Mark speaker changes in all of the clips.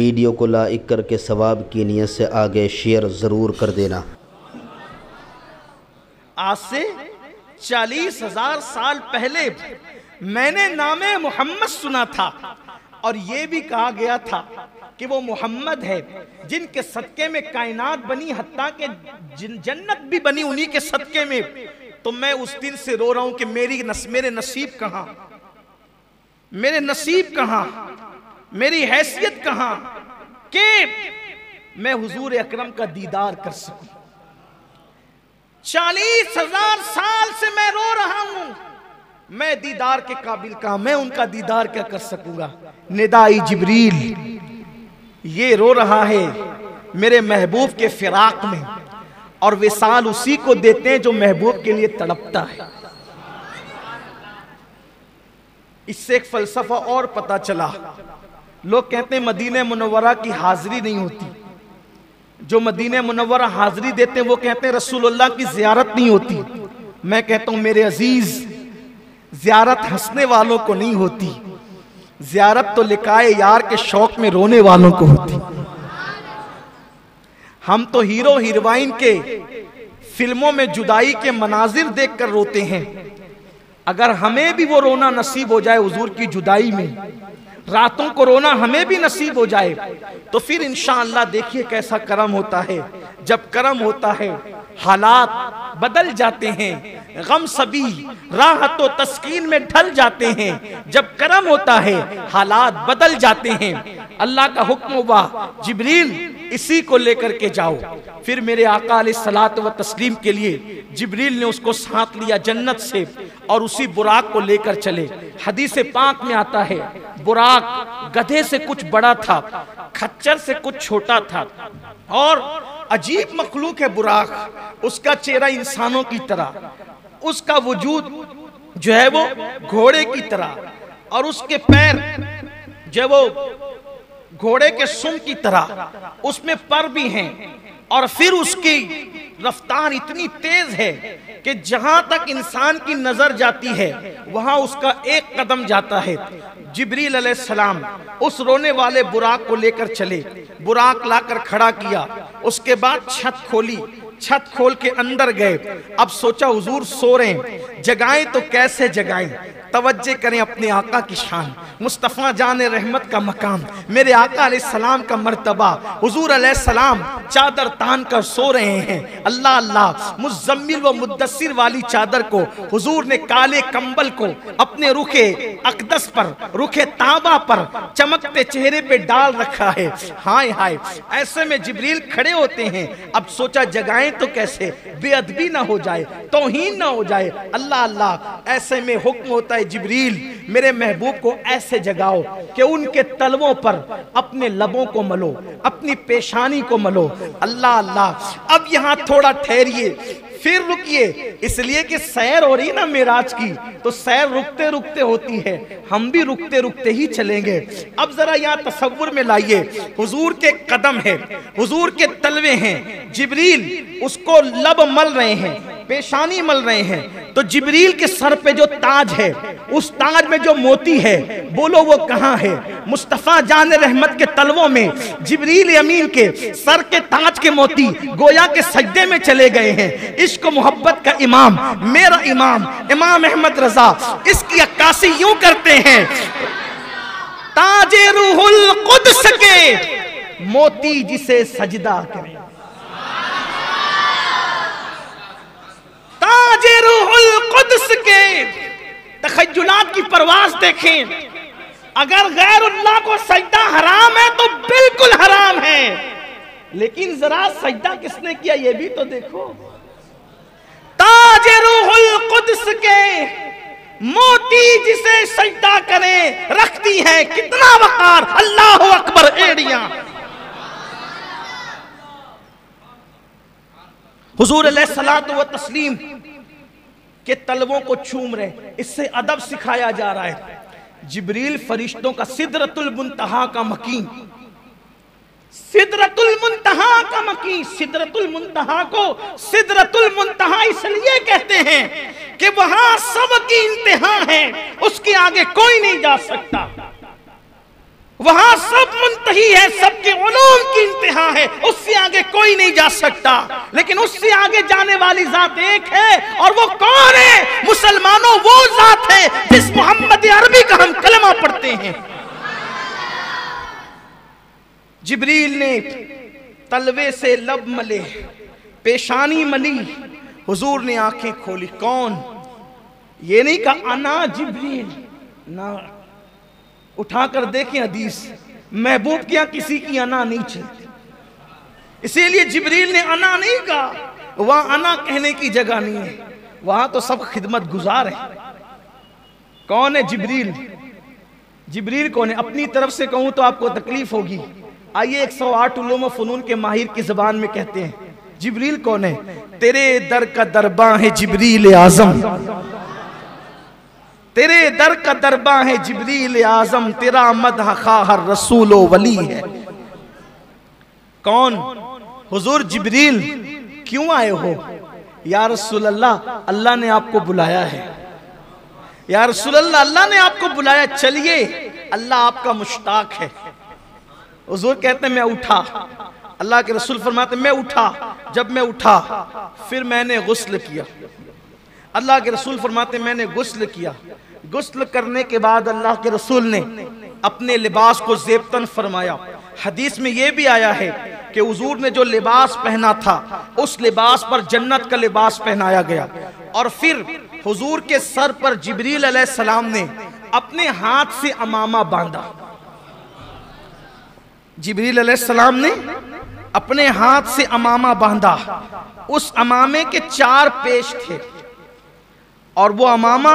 Speaker 1: Video को like करके सवाब की नियत से आगे शेयर ज़रूर कर देना।
Speaker 2: आज से 40,000 साल पहले मैंने नामे मोहम्मद सुना था और ये भी कहा गया था कि वो मोहम्मद है जिनके सदके में कायनात बनी, हत्ता के जन्नत भी बनी उन्हीं के सदके में। तो मैं उस दिन से रो रहा हूं कि मेरे नसीब कहां, मेरे नसीब कहां, मेरी हैसियत कहां कि मैं हुजूर अकरम का दीदार कर सकूं। 40,000 साल से मैं रो रहा हूं, मैं दीदार के काबिल कहां, मैं उनका दीदार क्या कर सकूंगा। निदाई जिब्रील ये रो रहा है मेरे महबूब के फिराक में, और विसाल उसी को देते हैं जो महबूब के लिए तड़पता है। इससे एक फलसफा और पता चला। लोग कहते हैं मदीने मुनव्वरा की हाजिरी नहीं होती, जो मदीने मुनव्वरा हाजिरी देते हैं वो कहते हैं रसूलुल्लाह की जियारत नहीं होती। मैं कहता हूं मेरे अजीज, जियारत हंसने वालों को नहीं होती, जियारत तो लिकाए यार के शौक में रोने वालों को होती। हम तो हीरो हीरोइन के फिल्मों में जुदाई के मनाजिर देखकर रोते हैं। अगर हमें भी वो रोना नसीब हो जाए हुजूर की जुदाई में, रातों को रोना हमें भी नसीब हो जाए, तो फिर इंशाअल्लाह देखिए कैसा करम होता है। जब करम होता है हालात बदल जाते हैं, गम सभी राहत व तस्कीन में ढल जाते हैं। जब करम होता है हालात बदल जाते हैं। अल्लाह का हुक्म हुआ जिब्रील इसी को लेकर के जाओ। फिर मेरे आका अलैहिस्सलात व तस्लीम के लिए जिब्रील ने उसको साथ लिया जन्नत से और उसी बुराक को लेकर चले। हदीस पाक में आता है बुराक गधे से कुछ बड़ा था, खच्चर से कुछ छोटा था और अजीब मखलूक है बुराक। उसका चेहरा इंसानों की तरह, उसका वजूद जो है वो घोड़े की तरह, और उसके पैर जो वो घोड़े के सुम की तरह, उसमें पर भी हैं। और फिर उसकी रफ्तार इतनी तेज है कि जहां तक इंसान की नजर जाती है वहां उसका एक कदम जाता है। जिब्रील अलैहिस्सलाम उस रोने वाले बुराक को लेकर चले, बुराक लाकर खड़ा किया, उसके बाद छत खोली, छत खोल के अंदर गए। अब सोचा हुजूर सो रहे हैं, जगाएं तो कैसे जगाएं। तवज्जो करें अपने आका की शान, मुस्तफ़ा जान रहमत का मकाम, मेरे आका अलैहिस्सलाम का मर्तबा। हुजूर अलैहिस्सलाम चादर तान कर सो रहे हैं। अल्लाह अल्लाह, मुज़म्मिल व मुद्दस्सिर वाली चादर को हुजूर ने, काले कंबल को अपने रुखे अक़दस पर, रुखे ताबा पर, चमकते चेहरे पे डाल रखा है। हाय हाय, ऐसे में जिब्रील खड़े होते हैं। अब सोचा जगाएं तो कैसे, बेअदबी ना हो जाए, तौहीन ना हो जाए। अल्लाह अल्लाह, ऐसे में हुक्म होता है जिब्रील मेरे महबूब को ऐसे जगाओ कि उनके तलवों पर अपने लबों को मलो, अपनी पेशानी को मलो। अल्लाह अल्लाह, अब यहां थोड़ा ठहरिए, फिर रुकिए, इसलिए कि सैर हो रही ना मेराज की, तो सैर रुकते रुकते होती है, हम भी रुकते रुकते ही चलेंगे। अब जरा यहाँ तसव्वुर में लाइए, हुजूर के कदम है, हुजूर के तलवे हैं, जिब्रील उसको लब मल रहे हैं, पेशानी मल रहे हैं। तो जिब्रील के सर पे जो ताज है, उस ताज में जो मोती है, बोलो वो कहाँ है? मुस्तफ़ा जान रहमत के तलवों में जिब्रील अमीन के सर के ताज के मोती गोया के सजदे में चले गए हैं। इश्क मोहब्बत का इमाम, मेरा इमाम इमाम अहमद रजा, इसकी अक्कासी यूं करते हैं, ताजे रूहुल कुद्स के मोती जिसे सजदा करे, ताजे रूहुल कुद्स के तखय्युलात की परवाज देखें। अगर गैरुल्लाह को सजदा हराम है तो बिल्कुल हराम है, लेकिन जरा सजदा किसने किया ये भी तो देखो। ताजे रूहुल कुद्स के मोती जिसे सजदा करे, रखती है कितना वकार, अल्लाहु अकबर एड़ियां। हुजूर अलैहिस्सलातु व तस्लीम के तलवों को चूम रहे, इससे अदब सिखाया जा रहा है। जिब्रील फरिश्तों का सिदरतुल मुंतहा का मकीन, सिदरतुल मुंतहा का मकीन, सिदरतुल मुंतहा को सिदरतुल मुंतहा इसलिए कहते हैं कि वहां सबकी इंतहा है, उसके आगे कोई नहीं जा सकता। वहां सब मुंतही है, सबके उलूम की इंतहा है, उससे आगे कोई नहीं जा सकता। लेकिन उससे आगे जाने वाली जात एक है, और वो कौन है? मुसलमानों, वो जात है जिस मोहम्मद अरबी का हम कलमा पढ़ते हैं। जिब्रील ने तलवे से लब मले, पेशानी मली, हुजूर ने आंखें खोली। कौन? ये नहीं कहा अना जिब्रील ना, उठाकर देखें हदीस, महबूब के यहां किसी की अना नहीं चलती, इसीलिए जिब्रील ने अना नहीं कहा। वहां अना कहने की जगह नहीं है, वहां तो सब खिदमत गुजार है। कौन है जिब्रील? जिब्रील कौन है? अपनी तरफ से कहूं तो आपको तकलीफ होगी। आइए 108 उलूम व फनून के माहिर की ज़बान में कहते हैं जिब्रील कौन है। तेरे दर का दरबां है जिब्रील आज़म, तेरे दर का दरबां है जिब्रील आज़म, तेरा मदह खाहर रसूल वली है। कौन? हुजूर जिब्रील। क्यों आए हो? या रसूल अल्लाह, अल्लाह ने आपको बुलाया है। या रसूल अल्लाह, अल्लाह ने आपको बुलाया, चलिए, अल्लाह आपका मुश्ताक है। हुजूर कहते हैं मैं उठा, अल्लाह के रसूल फरमाते मैं उठा। जब मैं उठा फिर मैंने गुस्ल किया। अल्लाह के रसूल फरमाते मैंने गुस्ल किया। गुस्ल करने के बाद अल्लाह के रसूल ने अपने लिबास को ज़ेबतन फरमाया। हदीस में यह भी आया है कि हुजूर ने जो लिबास पहना था उस लिबास पर जन्नत का लिबास पहनाया गया। और फिर हुजूर के सर पर जिब्रील अलैहिस्सलाम ने अपने हाथ से अमामा बांधा। जिब्रील अलैहिस्सलाम ने अपने हाथ से अमामा बांधा। उस अमामे के 4 पेश थे, और वो अमामा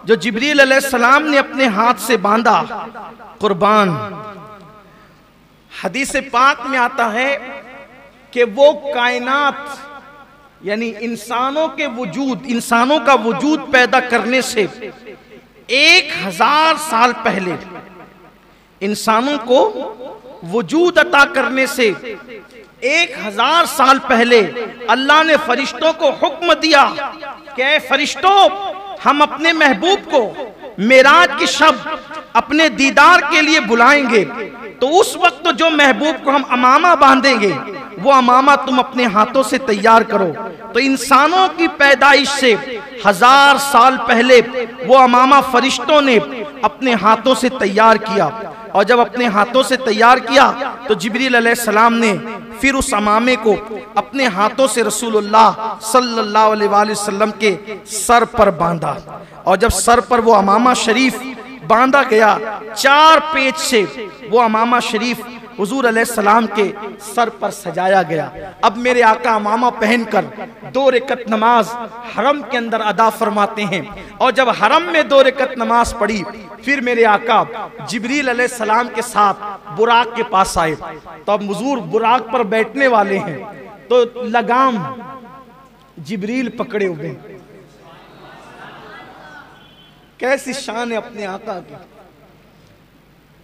Speaker 2: जो जिब्रील अलैहिस्सलाम ने अपने हाथ से बांधा, कुर्बान, हदीस पाक में आता है कि वो कायनात यानी इंसानों के वजूद, इंसानों का वजूद पैदा करने से 1000 साल पहले, इंसानों को वजूद अता करने से 1000 साल पहले अल्लाह ने फरिश्तों को हुक्म दिया कि फरिश्तों, हम अपने महबूब को मेराज की शब अपने दीदार के लिए बुलाएंगे, तो उस वक्त जो महबूब को हम अमामा बांधेंगे वो अमामा तुम अपने हाथों से तैयार करो। तो इंसानों की पैदाइश से 1000 साल पहले वो अमामा फरिश्तों ने अपने हाथों से तैयार किया। और जब अपने हाथों से तैयार किया तो जिब्रील अलैहिस्सलाम ने फिर उस अमामे को अपने हाथों से रसूलुल्लाह सल्लल्लाहु अलैहि वसल्लम के सर पर बांधा। और जब सर पर वो अमामा शरीफ बांधा गया, 4 पेच से वो अमामा शरीफ हुजूर अलैहिस्सलाम के सर पर सजाया गया। अब मेरे आका अमामा पहनकर 2 रकत नमाज हरम के अंदर अदा फरमाते हैं। और जब हरम में 2 रकत नमाज पढ़ी, फिर मेरे आका जिब्रील अलैहिस्सलाम के साथ बुराक के पास आए। तो अब हुजूर बुराक पर बैठने वाले हैं, तो लगाम जिब्रील पकड़े हुए। कैसी शान है अपने आका की।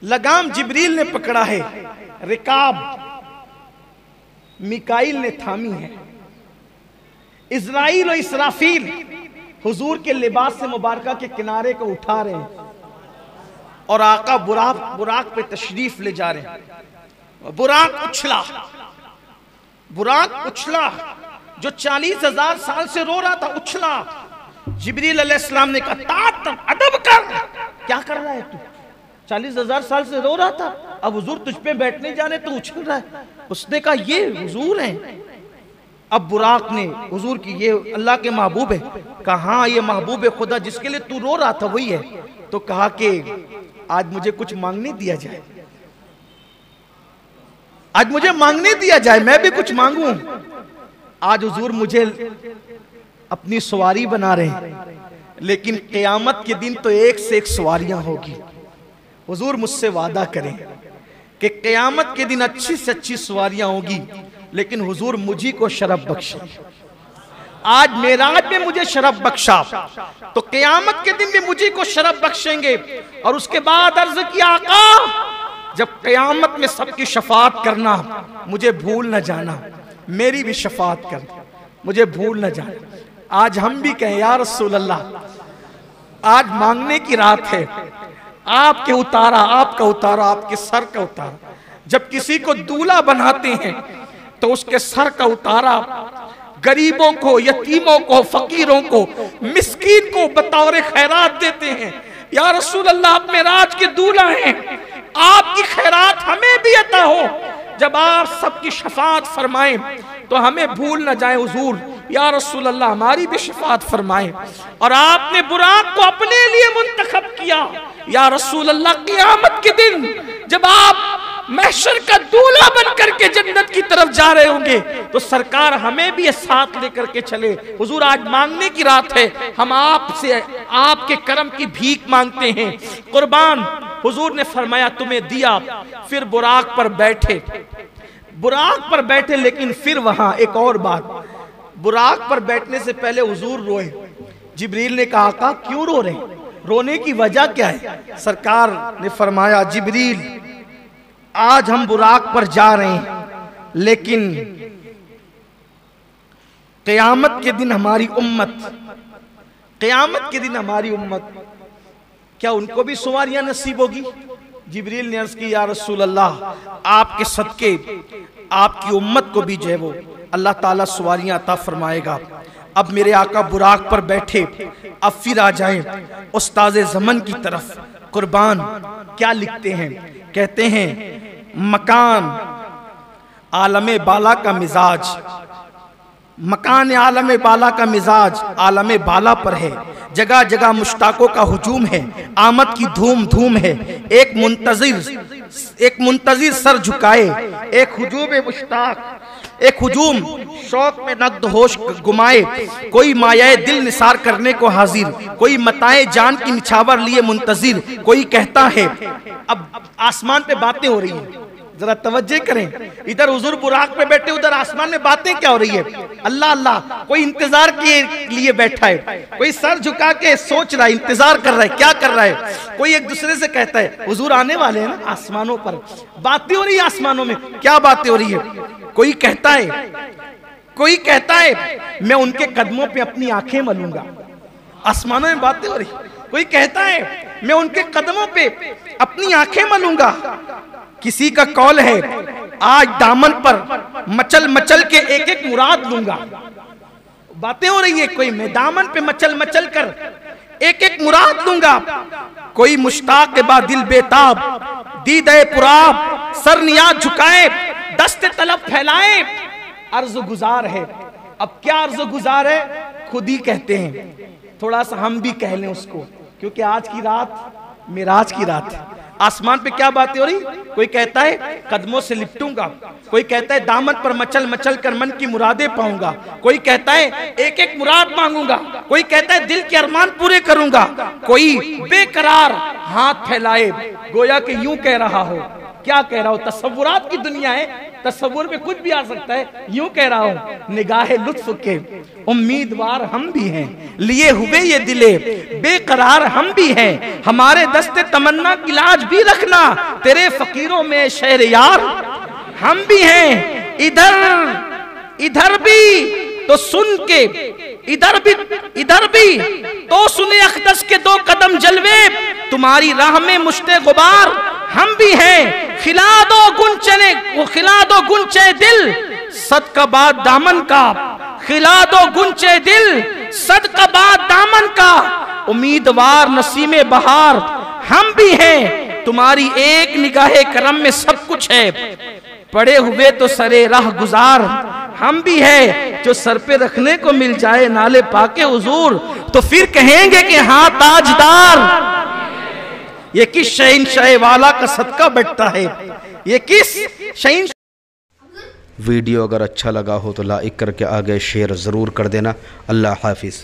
Speaker 2: लगाम जिब्रील ने पकड़ा है, रिकाब मिकाइल ने थामी है, इज़राइल और इसराफील हुजूर के लिबास से मुबारका के किनारे को उठा रहे हैं, और आका बुराक पे तशरीफ ले जा रहे हैं। बुराक उछला, बुराक उछला, जो 40,000 साल से रो रहा था उछला। जिब्रील अलैहिस्सलाम ने कहा अदब कर, क्या कर रहा है तू? 40,000 साल से रो रहा था, अब हुजूर तुझ पे बैठने जाने तो उछल रहा है। उसने कहा ये हुजूर हैं। अब बुराक ने हुजूर की, ये अल्लाह के महबूब है। कहा हाँ, ये महबूब खुदा जिसके लिए तू रो रहा था वही है। तो कहा कि आज मुझे कुछ मांगने दिया जाए, आज मुझे मांगने दिया जाए, मैं भी कुछ मांगूं। आज हुजूर मुझे अपनी सवारी बना रहे हैं, लेकिन क़यामत के दिन तो एक से एक सवारियां होगी। हुजूर मुझसे वादा करें कि क़यामत के दिन अच्छी से अच्छी सवारियां होगी, लेकिन हुजूर मुझी को शरफ बख्शे। आज मेराज में मुझे शरफ बख्शा, तो क़यामत के दिन भी मुझी को शरफ बख्शेंगे। और उसके बाद अर्ज किया, आका जब क़यामत में सबकी शफाअत करना, मुझे भूल न जाना, मेरी भी शफाअत कर, मुझे भूल न जाना। आज हम भी कहें या रसूल अल्लाह, आज मांगने की रात है, आपके उतारा, आपका उतारा, आपके सर का उतारा। जब किसी को दूल्हा बनाते हैं तो उसके सर का उतारा गरीबों को, यतीमों को, फकीरों को, मिस्कीन को बतौर खैरात देते हैं। या रसूल अल्लाह, आप मेराज के दूल्हा हैं, आपकी खैरात हमें भी अता हो। जब आप सबकी शफाअत फरमाएं तो हमें भूल न जाए हुजूर। या रसूल अल्लाह, हमारी भी शफाअत फरमाएं। और आपने बुराक को अपने लिए मुंतखब किया। या रसूल अल्लाह, क़यामत के दिन जब आप महशर का दूल्हा बन करके जन्नत की तरफ जा रहे होंगे तो सरकार हमें भी साथ लेकर के चले। हुजूर, आज मांगने की रात है, हम आपसे आपके करम की भीख मांगते हैं। कुर्बान, हुजूर ने फरमाया तुम्हें दिया, फिर बुराक पर बैठे, बुराक पर बैठे। लेकिन फिर वहां एक और बात, बुराक पर बैठने से पहले हुजूर रोए। जिब्रील ने कहा, आका क्यों रो रहे, रोने की वजह क्या है? सरकार ने फरमाया, जिब्रील, आज हम बुराक पर जा रहे हैं, लेकिन क़यामत के दिन हमारी उम्मत, क़यामत के दिन हमारी उम्मत, क्या उनको भी सवारियां नसीब होगी? जिब्रील ने अर्ज की, या रसूल अल्लाह, आपके सदके आपकी उम्मत को भी जो है वो अल्लाह ताला सवारियां अता फरमाएगा। अब मेरे आका बुराक पर बैठे, अब फिर आ जाएं उस्ताज़े ज़मन की तरफ। कुर्बान, क्या लिखते हैं? कहते हैं, मकान आलमे बाला का मिजाज, मकान आलमे बाला का मिजाज आलमे बाला पर है। जगह जगह मुश्ताकों का हुजूम है, आमद की धूम धूम है। एक मुंतजिर सर झुकाए, एक हुजूम मुश्ताक, एक हुजूम शौक में नक्द होश गुमाए। कोई मायाए दिल निसार करने को हाजिर, कोई मताए जान की निछावर लिए मुंतजिर। कोई कहता है, अब आसमान पे बातें हो रही हैं, जरा तवज्जो करें। इधर हुजूर बुराक पे बैठे, उधर आसमान में बातें क्या हो रही है? अल्लाह अल्लाह। कोई इंतजार के लिए बैठा है, कोई सर झुका के सोच रहा है, इंतजार कर रहा है, क्या कर रहा है? कोई एक दूसरे से कहता है, हुजूर आने वाले हैं ना। आसमानों पर बातें हो रही है, आसमानों में क्या बातें हो रही है? कोई कहता है, मैं उनके कदमों पे अपनी आंखें मलूंगा। आसमानों में बातें हो रही। कोई कहता है, मैं उनके कदमों पे अपनी आंखें मलूंगा। किसी का कौल है, आज दामन पर मचल मचल के एक एक मुराद लूंगा। बातें हो रही है, कोई मैं दामन पे मचल मचल कर एक एक मुराद लूंगा। कोई मुश्ताक के बाद दिल बेताब, दीदे पुराब, सर नियाज झुकाए, दस्ते तलब फैलाए, अर्ज गुजार है। अब क्या अर्ज गुजार है? खुद ही कहते हैं, थोड़ा सा हम भी कह लें उसको, क्योंकि आज की रात मेराज की रात है। आसमान पे क्या बातें हो रही? कोई कहता है कदमों से लिपटूंगा, कोई कहता है दामन पर मचल मचल कर मन की मुरादें पाऊंगा, कोई कहता है एक एक मुराद मांगूंगा, कोई कहता है दिल के अरमान पूरे करूंगा, कोई बेकरार हाथ फैलाए गोया कि यूं कह रहा हो। क्या कह रहा हो? तसव्वुरात की दुनिया है, तसव्वुर में कुछ भी आ सकता है। यूं कह रहा हूं, निगाहे लुत्फ के उम्मीदवार हम भी हैं, लिए हुए ये दिले बेकरार हम भी हैं। हमारे दस्ते तमन्ना की लाज भी रखना, तेरे फकीरों में शहर यार हम भी हैं। इधर भी तो सुन के, इधर भी तो सुने अखदस के दो कदम जलवे, तुम्हारी राह में मुश्ते गुबार हम भी हैं। खिला दो गुंचे दिल सदका बाद दामन का, खिला दो गुंचे दिल सदका बाद दामन का। उम्मीदवार नसीमे बहार हम भी हैं, तुम्हारी एक निगाहे करम में सब कुछ है। पड़े हुए तो सरे राह गुजार हम भी है, जो सर पे रखने को मिल जाए नाले पाके हुजूर, तो फिर कहेंगे कि हाँ ताजदार। ये किस शहंशाह वाला का सदका बैठता है, ये किस शहंशाह।
Speaker 1: वीडियो अगर अच्छा लगा हो तो लाइक करके आगे शेयर ज़रूर कर देना। अल्लाह हाफिज़।